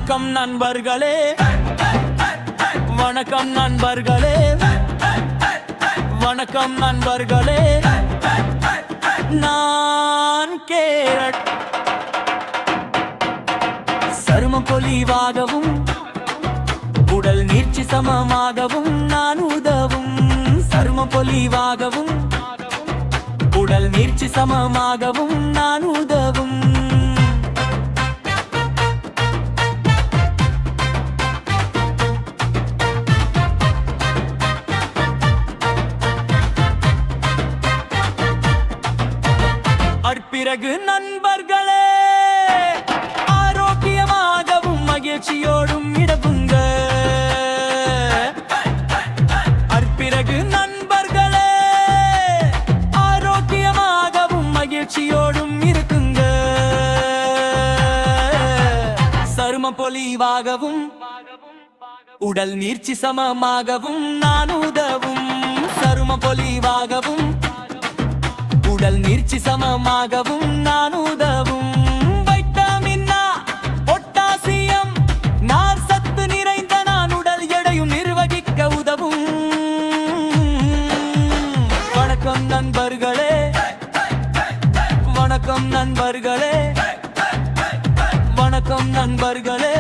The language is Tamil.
வணக்கம் நண்பர்களே, வணக்கம் நண்பர்களே, வணக்கம் நண்பர்களே. நான் கேரட் சருமம் பொலிவாகவும் உடல் நீர்ச்சி சமமாகவும் நான் உதவும். சருமம் பொலிவாகவும் உடல் நீர்ச்சி சமமாகவும் நான் உதவும். பிறகு நண்பர்களே, ஆரோக்கியமாகவும் மகிழ்ச்சியோடும் இடவுங்க. பிறகு நண்பர்களே, ஆரோக்கியமாகவும் மகிழ்ச்சியோடும் இருக்குங்க. சரும பொலிவாகவும் உடல் நீர்ச்சி சமமாகவும் நான் உதவும். சரும பொலிவாகவும் உடல் நீர்ச்சி சமமாகவும் நான் உதவும். வைட்டமின் A, பொட்டாசியம், நார் சத்து நிறைந்த நான் உடல் எடையும் நிர்வகிக்க உதவும். வணக்கம் நண்பர்களே, வணக்கம் நண்பர்களே, வணக்கம் நண்பர்களே.